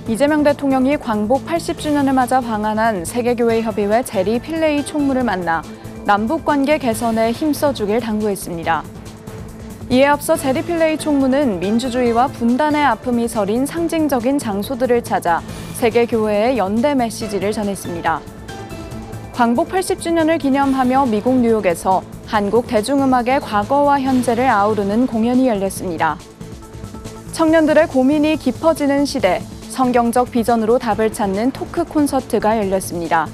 이재명 대통령이 광복 80주년을 맞아 방한한 세계교회협의회 제리 필레이 총무를 만나 남북관계 개선에 힘써주길 당부했습니다. 이에 앞서 제리 필레이 총무는 민주주의와 분단의 아픔이 서린 상징적인 장소들을 찾아 세계교회의 연대 메시지를 전했습니다. 광복 80주년을 기념하며 미국 뉴욕에서 한국 대중음악의 과거와 현재를 아우르는 공연이 열렸습니다. 청년들의 고민이 깊어지는 시대, 성경적 비전으로 답을 찾는 토크 콘서트가 열렸습니다.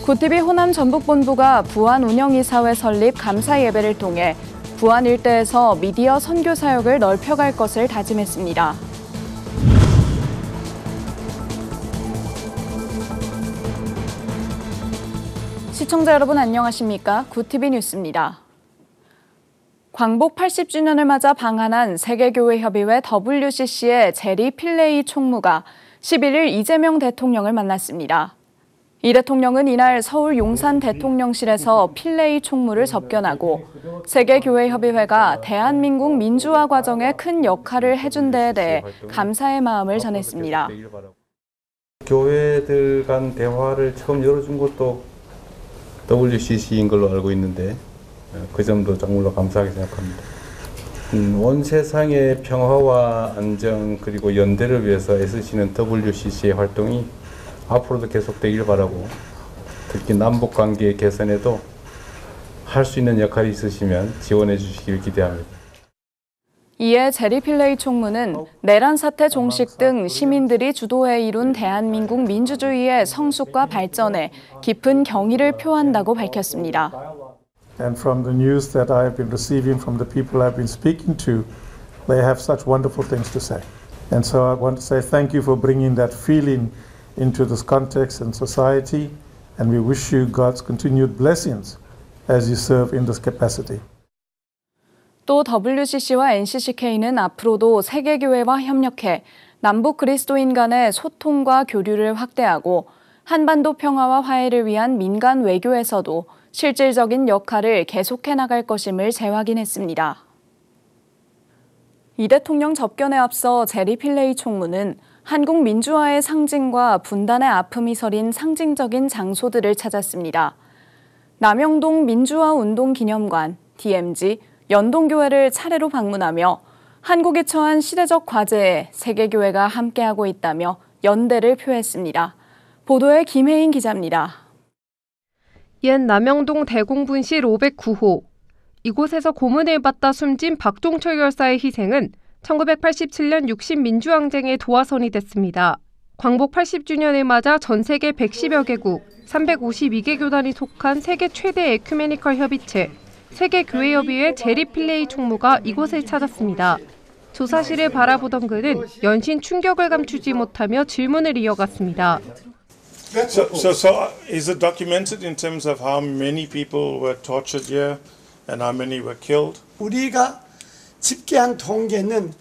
구티비 호남 전북본부가 부안 운영이사회 설립 감사 예배를 통해 부안 일대에서 미디어 선교 사역을 넓혀갈 것을 다짐했습니다. 시청자 여러분 안녕하십니까? 구티비 뉴스입니다. 광복 80주년을 맞아 방한한 세계교회협의회 WCC의 제리 필레이 총무가 11일 이재명 대통령을 만났습니다. 이 대통령은 이날 서울 용산 대통령실에서 필레이 총무를 접견하고 세계교회협의회가 대한민국 민주화 과정에 큰 역할을 해준 데에 대해 감사의 마음을 전했습니다. 교회들 간 대화를 처음 열어준 것도 WCC인 걸로 알고 있는데 그 점도 정말로 감사하게 생각합니다. 온 세상의 평화와 안정 그리고 연대를 위해서 애쓰시는 WCC의 활동이 앞으로도 계속되길 바라고 특히 남북관계 개선에도 할 수 있는 역할이 있으시면 지원해 주시길 기대합니다. 이에 제리 필레이 총무는 내란 사태 종식 등 시민들이 주도해 이룬 대한민국 민주주의의 성숙과 발전에 깊은 경의를 표한다고 밝혔습니다. And from the news that I have been receiving from the people I've been speaking to, they have such wonderful things to say. And so I want to say thank you for bringing that feeling into this context and society, and we wish you God's continued blessings as you serve in this capacity. 또 WCC와 NCCK는 앞으로도 세계교회와 협력해 남북 그리스도인 간의 소통과 교류를 확대하고 한반도 평화와 화해를 위한 민간 외교에서도 실질적인 역할을 계속해 나갈 것임을 재확인했습니다. 이 대통령 접견에 앞서 제리 필레이 총무는 한국 민주화의 상징과 분단의 아픔이 서린 상징적인 장소들을 찾았습니다. 남영동 민주화운동기념관, DMZ, 연동교회를 차례로 방문하며 한국이 처한 시대적 과제에 세계교회가 함께하고 있다며 연대를 표했습니다. 보도에 김혜인 기자입니다. 옛 남영동 대공분실 509호. 이곳에서 고문을 받다 숨진 박종철 열사의 희생은 1987년 60민주항쟁의 도화선이 됐습니다. 광복 80주년을 맞아 전 세계 110여 개국, 352개 교단이 속한 세계 최대 에큐메니컬 협의체, 세계교회협의회 제리 필레이 총무가 이곳을 찾았습니다. 조사실을 바라보던 그는 연신 충격을 감추지 못하며 질문을 이어갔습니다. So is it documented in terms of how many people were tortured here and how many were killed? 우리가 집계한 통계는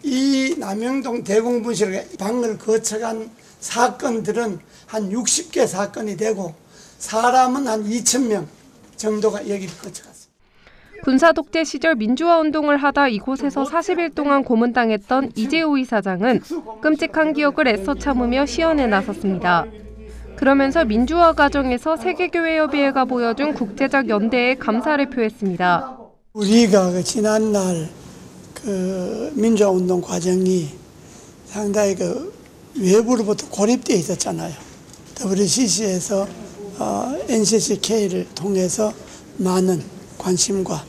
이 남영동 대공분실 방을 거쳐간 사건들은 한 60개 사건이 되고 사람은 한 2,000명 정도가 여기를 거쳐갔습니다. 군사 독재 시절 민주화 운동을 하다 이곳에서 40일 동안 고문당했던 이재호 이사장은 끔찍한 기억을 애써 참으며 시연에 나섰습니다. 그러면서 민주화 과정에서 세계교회협의회가 보여준 국제적 연대에 감사를 표했습니다. 우리가 지난날 민주화 운동 과정이 상당히 외부로부터 고립되어 있었잖아요. WCC에서 NCCK를 통해서 많은 관심과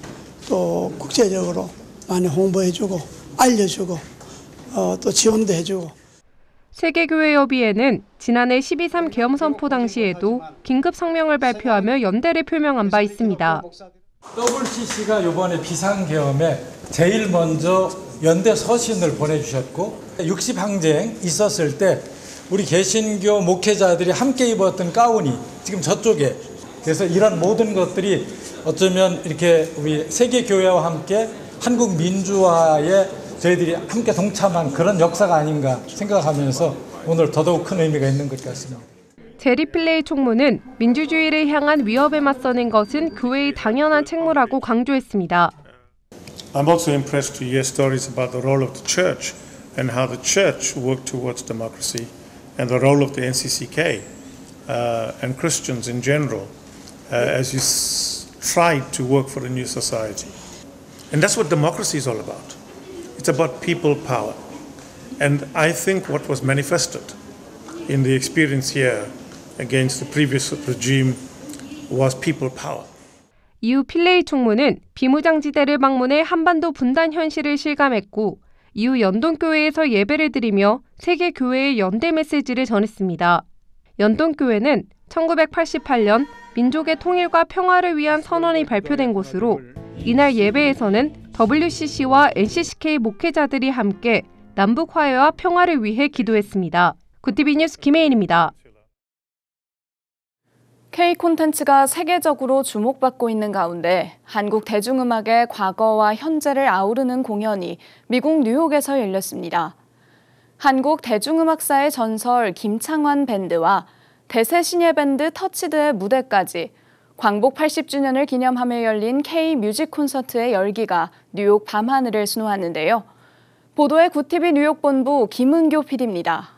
또 국제적으로 많이 홍보해주고 알려주고 또 지원도 해주고. 세계교회협의회는 지난해 12.3 계엄선포 당시에도 긴급 성명을 발표하며 연대를 표명한 바 있습니다. WCC가 이번에 비상계엄에 제일 먼저 연대 서신을 보내주셨고 60항쟁 있었을 때 우리 개신교 목회자들이 함께 입었던 가운이 지금 저쪽에, 그래서 이런 모든 것들이 어쩌면 이렇게 우리 세계교회와 함께 한국 민주화에 저희들이 함께 동참한 그런 역사가 아닌가 생각하면서 오늘 더더욱 큰 의미가 있는 것 같습니다. 제리 필레이 총무는 민주주의를 향한 위협에 맞서는 것은 교회의 당연한 책무라고 강조했습니다. I'm also impressed to hear stories about the role of the church and how the church worked towards democracy and the role of the NCCK and Christians in general as you tried to work for a new society. And that's what democracy is all about. It's about people power. And I think what was manifested in the experience here against the previous regime was people power. 이후 필레이 총무는 비무장지대를 방문해 한반도 분단 현실을 실감했고 이후 연동교회에서 예배를 드리며 세계 교회의 연대 메시지를 전했습니다. 연동교회는 1988년 민족의 통일과 평화를 위한 선언이 발표된 곳으로 이날 예배에서는 WCC와 NCCK 목회자들이 함께 남북 화해와 평화를 위해 기도했습니다. 구티비 뉴스 김혜인입니다. K-콘텐츠가 세계적으로 주목받고 있는 가운데 한국 대중음악의 과거와 현재를 아우르는 공연이 미국 뉴욕에서 열렸습니다. 한국 대중음악사의 전설 김창완 밴드와 대세 신예 밴드 터치드의 무대까지 광복 80주년을 기념하며 열린 K-뮤직 콘서트의 열기가 뉴욕 밤하늘을 수놓았는데요. 보도에 구티비 뉴욕 본부 김은교 PD입니다.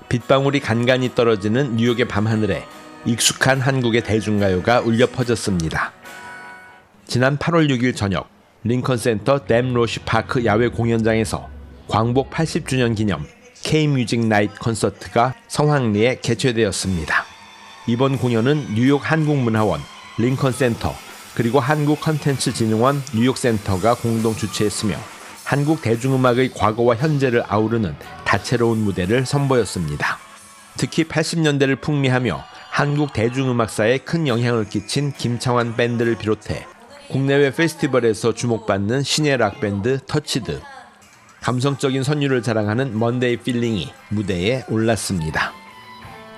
빗방울이 간간히 떨어지는 뉴욕의 밤하늘에 익숙한 한국의 대중가요가 울려 퍼졌습니다. 지난 8월 6일 저녁 링컨센터 댐 로시 파크 야외 공연장에서 광복 80주년 기념 K-뮤직 나이트 콘서트가 성황리에 개최되었습니다. 이번 공연은 뉴욕 한국문화원, 링컨센터, 그리고 한국컨텐츠진흥원 뉴욕센터가 공동 주최했으며 한국 대중음악의 과거와 현재를 아우르는 다채로운 무대를 선보였습니다. 특히 80년대를 풍미하며 한국 대중음악사에 큰 영향을 끼친 김창완 밴드를 비롯해 국내외 페스티벌에서 주목받는 신예 락밴드 터치드, 감성적인 선율을 자랑하는 먼데이 필링이 무대에 올랐습니다.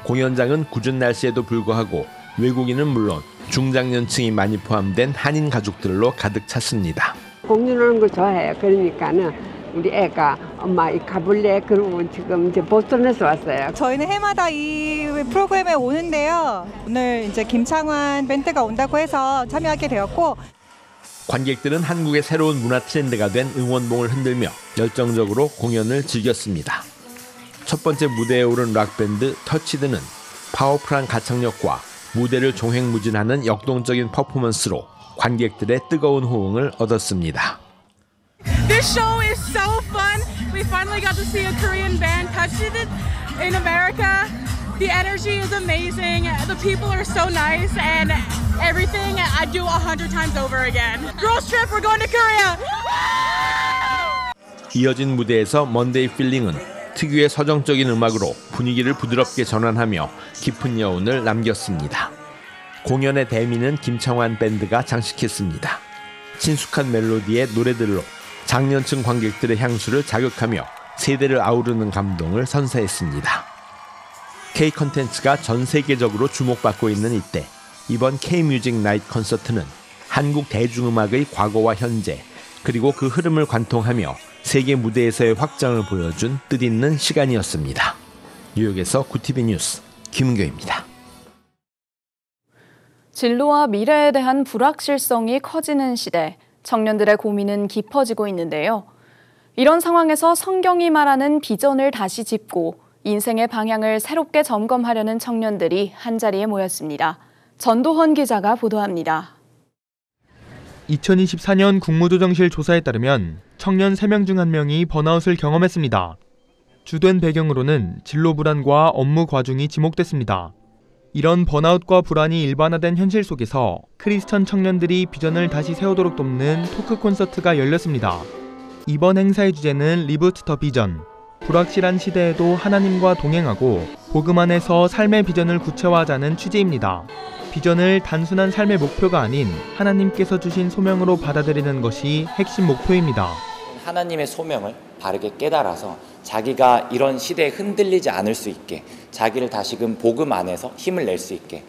공연장은 궂은 날씨에도 불구하고 외국인은 물론 중장년층이 많이 포함된 한인 가족들로 가득 찼습니다. 공연하는 거 좋아해요. 그러니까는 우리 애가 엄마 가볼래? 그러고 지금 이제 보스턴에서 왔어요. 저희는 해마다 이 프로그램에 오는데요. 오늘 이제 김창완 밴드가 온다고 해서 참여하게 되었고 관객들은 한국의 새로운 문화 트렌드가 된 응원봉을 흔들며 열정적으로 공연을 즐겼습니다. 첫 번째 무대에 오른 락밴드 터치드는 파워풀한 가창력과 무대를 종횡무진하는 역동적인 퍼포먼스로 관객들의 뜨거운 호응을 얻었습니다. This show is so fun. We finally got to see a Korean band touch it in America. The energy is amazing. The people are so nice and everything I do 100 times over again. Girls trip, we're going to Korea. 이어진 무대에서 먼데이 필링은 특유의 서정적인 음악으로 분위기를 부드럽게 전환하며 깊은 여운을 남겼습니다. 공연의 대미는 김창완 밴드가 장식했습니다. 친숙한 멜로디의 노래들로 장년층 관객들의 향수를 자극하며 세대를 아우르는 감동을 선사했습니다. K-콘텐츠가 전 세계적으로 주목받고 있는 이때 이번 K-뮤직 나이트 콘서트는 한국 대중음악의 과거와 현재 그리고 그 흐름을 관통하며 세계 무대에서의 확장을 보여준 뜻있는 시간이었습니다. 뉴욕에서 구티비 뉴스 김은교입니다. 진로와 미래에 대한 불확실성이 커지는 시대, 청년들의 고민은 깊어지고 있는데요. 이런 상황에서 성경이 말하는 비전을 다시 짚고 인생의 방향을 새롭게 점검하려는 청년들이 한자리에 모였습니다. 전도헌 기자가 보도합니다. 2024년 국무조정실 조사에 따르면 청년 3명 중 1명이 번아웃을 경험했습니다. 주된 배경으로는 진로 불안과 업무 과중이 지목됐습니다. 이런 번아웃과 불안이 일반화된 현실 속에서 크리스천 청년들이 비전을 다시 세우도록 돕는 토크 콘서트가 열렸습니다. 이번 행사의 주제는 리부트 더 비전, 불확실한 시대에도 하나님과 동행하고 복음 안에서 삶의 비전을 구체화하자는 취지입니다. 비전을 단순한 삶의 목표가 아닌 하나님께서 주신 소명으로 받아들이는 것이 핵심 목표입니다. 하나님의 소명을 바르게 깨달아서 자기가 이런 시대에 흔들리지 않을 수 있게 자기를 다시금 복음 안에서 힘을 낼 수 있게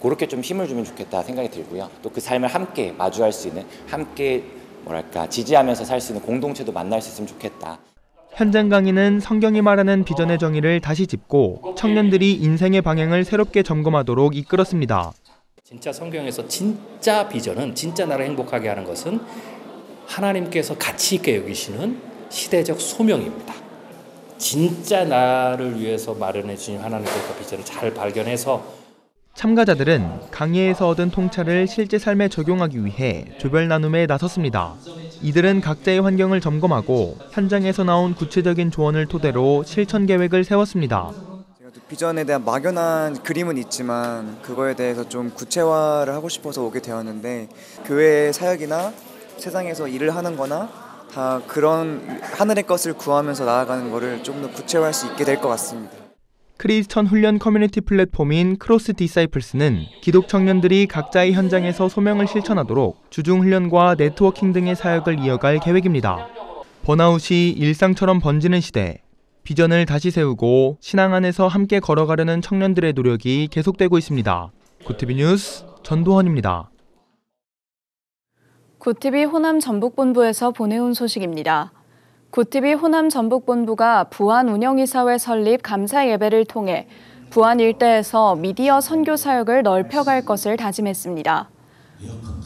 그렇게 좀 힘을 주면 좋겠다 생각이 들고요. 또 그 삶을 함께 마주할 수 있는 함께 지지하면서 살 수 있는 공동체도 만날 수 있으면 좋겠다. 현장 강의는 성경이 말하는 비전의 정의를 다시 짚고 청년들이 인생의 방향을 새롭게 점검하도록 이끌었습니다. 진짜 성경에서 진짜 비전은, 진짜 나를 행복하게 하는 것은 하나님께서 가치 있게 여기시는 시대적 소명입니다. 진짜 나를 위해서 마련해 주신 하나님께서 비전을 잘 발견해서 참가자들은 강의에서 얻은 통찰을 실제 삶에 적용하기 위해 조별 나눔에 나섰습니다. 이들은 각자의 환경을 점검하고 현장에서 나온 구체적인 조언을 토대로 실천 계획을 세웠습니다. 비전에 대한 막연한 그림은 있지만 그거에 대해서 좀 구체화를 하고 싶어서 오게 되었는데, 교회 사역이나 세상에서 일을 하는 거나 다 그런 하늘의 것을 구하면서 나아가는 거를 좀 더 구체화할 수 있게 될 것 같습니다. 크리스천 훈련 커뮤니티 플랫폼인 크로스 디사이플스는 기독 청년들이 각자의 현장에서 소명을 실천하도록 주중 훈련과 네트워킹 등의 사역을 이어갈 계획입니다. 번아웃이 일상처럼 번지는 시대, 비전을 다시 세우고 신앙 안에서 함께 걸어가려는 청년들의 노력이 계속되고 있습니다. 구티비 뉴스 전도헌입니다. 구티비 호남 전북본부에서 보내온 소식입니다. 구티비 호남 전북본부가 부안 운영이사회 설립 감사 예배를 통해 부안 일대에서 미디어 선교 사역을 넓혀갈 것을 다짐했습니다.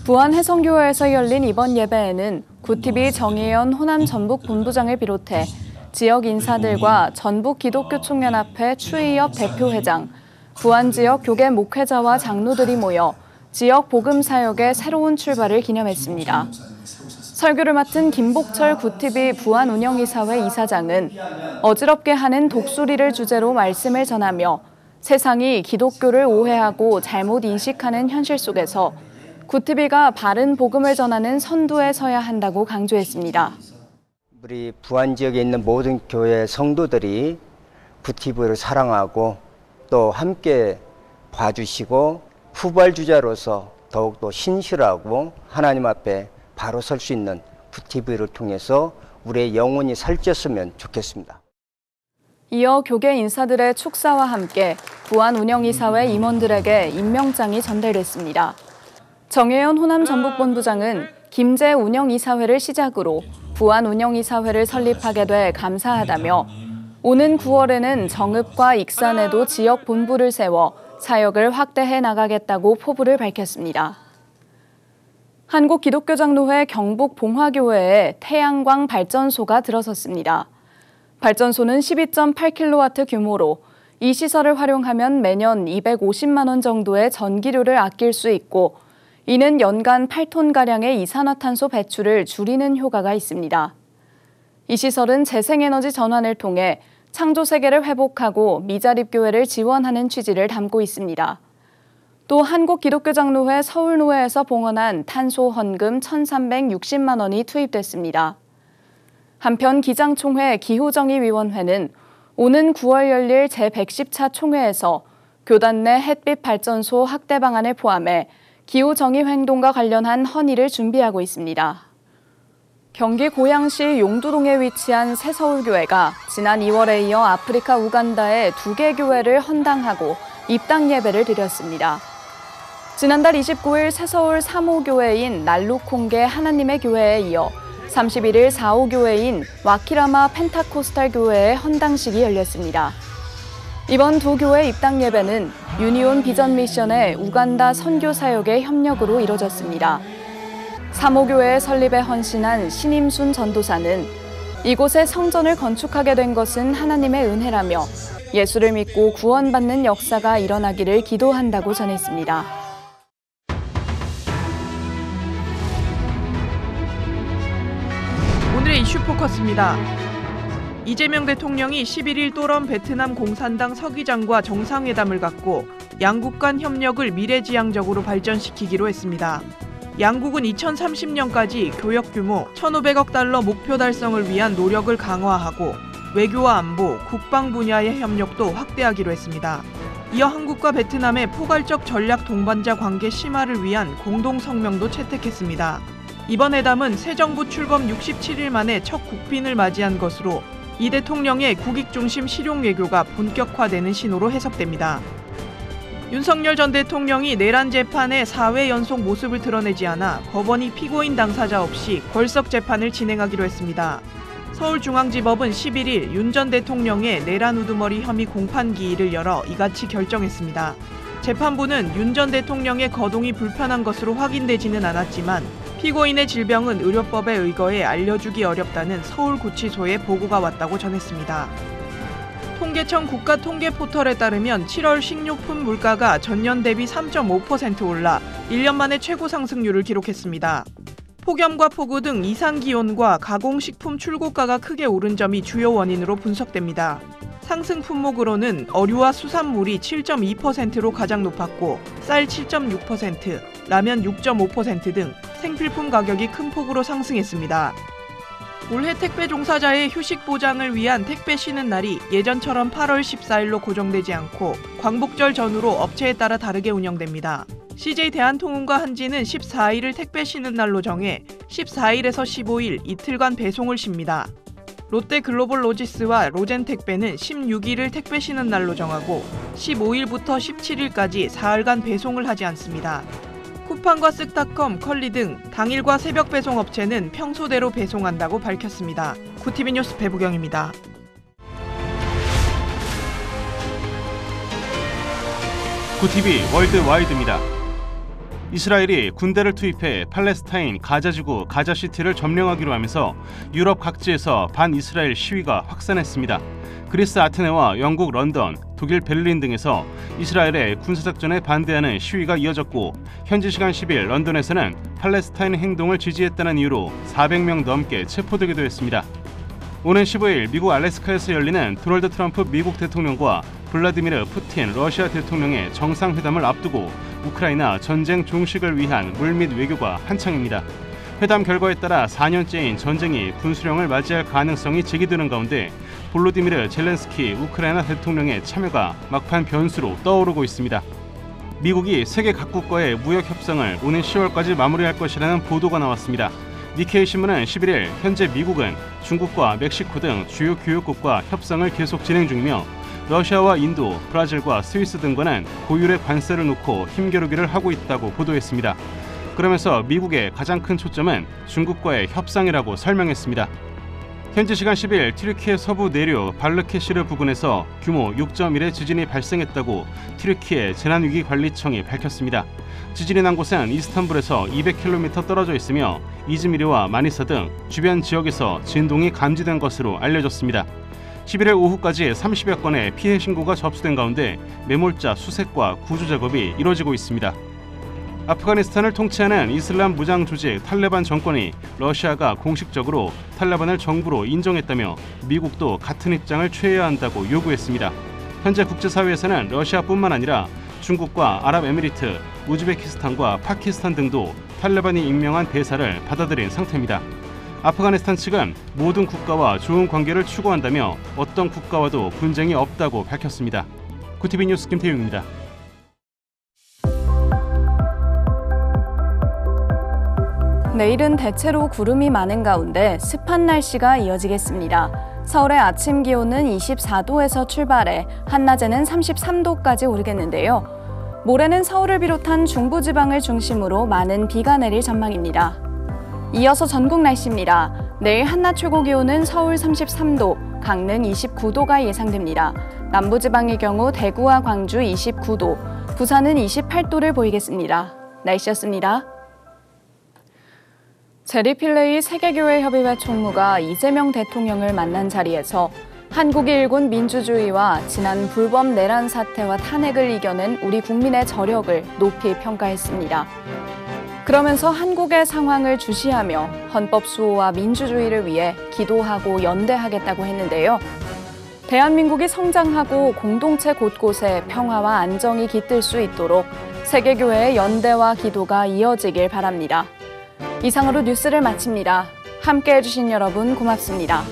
부안 해성교회에서 열린 이번 예배에는 구티비 정혜연 호남 전북본부장을 비롯해 지역 인사들과 전북기독교총연합회 추이엽 대표회장, 부안 지역 교계 목회자와 장로들이 모여 지역 복음 사역의 새로운 출발을 기념했습니다. 설교를 맡은 김복철 구티비 부안 운영이사회 이사장은 어지럽게 하는 독수리를 주제로 말씀을 전하며 세상이 기독교를 오해하고 잘못 인식하는 현실 속에서 구티비가 바른 복음을 전하는 선두에 서야 한다고 강조했습니다. 우리 부안 지역에 있는 모든 교회 성도들이 구티비를 사랑하고 또 함께 봐주시고 후발주자로서 더욱더 신실하고 하나님 앞에 바로 설 수 있는 구티비를 통해서 우리의 영혼이 살쪘으면 좋겠습니다. 이어 교계 인사들의 축사와 함께 부안 운영이사회 임원들에게 임명장이 전달됐습니다. 정혜연 호남 전북본부장은 김제 운영이사회를 시작으로 부안 운영이사회를 설립하게 돼 감사하다며 오는 9월에는 정읍과 익산에도 지역 본부를 세워 사역을 확대해 나가겠다고 포부를 밝혔습니다. 한국기독교장로회 경북봉화교회에 태양광 발전소가 들어섰습니다. 발전소는 12.8kW 규모로 이 시설을 활용하면 매년 250만 원 정도의 전기료를 아낄 수 있고 이는 연간 8톤가량의 이산화탄소 배출을 줄이는 효과가 있습니다. 이 시설은 재생에너지 전환을 통해 창조 세계를 회복하고 미자립교회를 지원하는 취지를 담고 있습니다. 또 한국기독교장로회 서울노회에서 봉헌한 탄소 헌금 1,360만 원이 투입됐습니다. 한편 기장총회 기후정의위원회는 오는 9월 열릴 제110차 총회에서 교단 내 햇빛 발전소 확대 방안을 포함해 기후정의 행동과 관련한 헌의를 준비하고 있습니다. 경기 고양시 용두동에 위치한 새서울교회가 지난 2월에 이어 아프리카 우간다의 2개 교회를 헌당하고 입당 예배를 드렸습니다. 지난달 29일 새서울 3호 교회인 날루콩게 하나님의 교회에 이어 31일 4호 교회인 와키라마 펜타코스탈 교회의 헌당식이 열렸습니다. 이번 두 교회 입당 예배는 유니온 비전 미션의 우간다 선교 사역의 협력으로 이뤄졌습니다. 3호 교회의 설립에 헌신한 신임순 전도사는 이곳에 성전을 건축하게 된 것은 하나님의 은혜라며 예수를 믿고 구원받는 역사가 일어나기를 기도한다고 전했습니다. 오늘의 이슈 포커스입니다. 이재명 대통령이 11일 또런 베트남 공산당 서기장과 정상회담을 갖고 양국 간 협력을 미래지향적으로 발전시키기로 했습니다. 양국은 2030년까지 교역 규모 1,500억 달러 목표 달성을 위한 노력을 강화하고 외교와 안보, 국방 분야의 협력도 확대하기로 했습니다. 이어 한국과 베트남의 포괄적 전략 동반자 관계 심화를 위한 공동 성명도 채택했습니다. 이번 회담은 새 정부 출범 67일 만에 첫 국빈을 맞이한 것으로 이 대통령의 국익 중심 실용 외교가 본격화되는 신호로 해석됩니다. 윤석열 전 대통령이 내란 재판에 4회 연속 모습을 드러내지 않아 법원이 피고인 당사자 없이 벌석 재판을 진행하기로 했습니다. 서울중앙지법은 11일 윤 전 대통령의 내란 우두머리 혐의 공판기일을 열어 이같이 결정했습니다. 재판부는 윤 전 대통령의 거동이 불편한 것으로 확인되지는 않았지만 피고인의 질병은 의료법에 의거해 알려주기 어렵다는 서울구치소에 보고가 왔다고 전했습니다. 통계청 국가통계포털에 따르면 7월 식료품 물가가 전년 대비 3.5% 올라 1년 만에 최고 상승률을 기록했습니다. 폭염과 폭우 등 이상기온과 가공식품 출고가가 크게 오른 점이 주요 원인으로 분석됩니다. 상승 품목으로는 어류와 수산물이 7.2%로 가장 높았고 쌀 7.6%, 라면 6.5% 등 생필품 가격이 큰 폭으로 상승했습니다. 올해 택배 종사자의 휴식 보장을 위한 택배 쉬는 날이 예전처럼 8월 14일로 고정되지 않고 광복절 전후로 업체에 따라 다르게 운영됩니다. CJ 대한통운과 한지는 14일을 택배 쉬는 날로 정해 14일에서 15일 이틀간 배송을 쉽니다. 롯데 글로벌 로지스와 로젠택배는 16일을 택배 쉬는 날로 정하고 15일부터 17일까지 사흘간 배송을 하지 않습니다. 쿠팡과 쓱닷컴, 컬리 등 당일과 새벽 배송 업체는 평소대로 배송한다고 밝혔습니다. 구티비 뉴스 배부경입니다. 구티비 월드와이드입니다. 이스라엘이 군대를 투입해 팔레스타인 가자지구 가자시티를 점령하기로 하면서 유럽 각지에서 반이스라엘 시위가 확산했습니다. 그리스 아테네와 영국 런던, 독일 베를린 등에서 이스라엘의 군사작전에 반대하는 시위가 이어졌고 현지 시간 10일 런던에서는 팔레스타인 행동을 지지했다는 이유로 400명 넘게 체포되기도 했습니다. 오는 15일 미국 알래스카에서 열리는 도널드 트럼프 미국 대통령과 블라디미르 푸틴 러시아 대통령의 정상회담을 앞두고 우크라이나 전쟁 종식을 위한 물밑 외교가 한창입니다. 회담 결과에 따라 4년째인 전쟁이 분수령을 맞이할 가능성이 제기되는 가운데 볼로디미르 젤렌스키 우크라이나 대통령의 참여가 막판 변수로 떠오르고 있습니다. 미국이 세계 각국과의 무역 협상을 오는 10월까지 마무리할 것이라는 보도가 나왔습니다. 니케이 신문은 11일 현재 미국은 중국과 멕시코 등 주요 교역국과 협상을 계속 진행 중이며 러시아와 인도, 브라질과 스위스 등과는 고율의 관세를 놓고 힘겨루기를 하고 있다고 보도했습니다. 그러면서 미국의 가장 큰 초점은 중국과의 협상이라고 설명했습니다. 현지 시간 10일 튀르키예 서부 내륙 발르케시르 부근에서 규모 6.1의 지진이 발생했다고 튀르키예 재난위기관리청이 밝혔습니다. 지진이 난 곳은 이스탄불에서 200km 떨어져 있으며 이즈미르와 마니사 등 주변 지역에서 진동이 감지된 것으로 알려졌습니다. 11일 오후까지 30여 건의 피해 신고가 접수된 가운데 매몰자 수색과 구조 작업이 이뤄지고 있습니다. 아프가니스탄을 통치하는 이슬람 무장 조직 탈레반 정권이 러시아가 공식적으로 탈레반을 정부로 인정했다며 미국도 같은 입장을 취해야 한다고 요구했습니다. 현재 국제사회에서는 러시아뿐만 아니라 중국과 아랍에미리트, 우즈베키스탄과 파키스탄 등도 탈레반이 임명한 대사를 받아들인 상태입니다. 아프가니스탄 측은 모든 국가와 좋은 관계를 추구한다며 어떤 국가와도 분쟁이 없다고 밝혔습니다. 구티비 뉴스 김태용입니다. 내일은 대체로 구름이 많은 가운데 습한 날씨가 이어지겠습니다. 서울의 아침 기온은 24도에서 출발해 한낮에는 33도까지 오르겠는데요. 모레는 서울을 비롯한 중부지방을 중심으로 많은 비가 내릴 전망입니다. 이어서 전국 날씨입니다. 내일 한낮 최고 기온은 서울 33도, 강릉 29도가 예상됩니다. 남부지방의 경우 대구와 광주 29도, 부산은 28도를 보이겠습니다. 날씨였습니다. 제리필레이 세계교회협의회 총무가 이재명 대통령을 만난 자리에서 한국이 일군 민주주의와 지난 불법 내란 사태와 탄핵을 이겨낸 우리 국민의 저력을 높이 평가했습니다. 그러면서 한국의 상황을 주시하며 헌법 수호와 민주주의를 위해 기도하고 연대하겠다고 했는데요. 대한민국이 성장하고 공동체 곳곳에 평화와 안정이 깃들 수 있도록 세계교회의 연대와 기도가 이어지길 바랍니다. 이상으로 뉴스를 마칩니다. 함께해 주신 여러분 고맙습니다.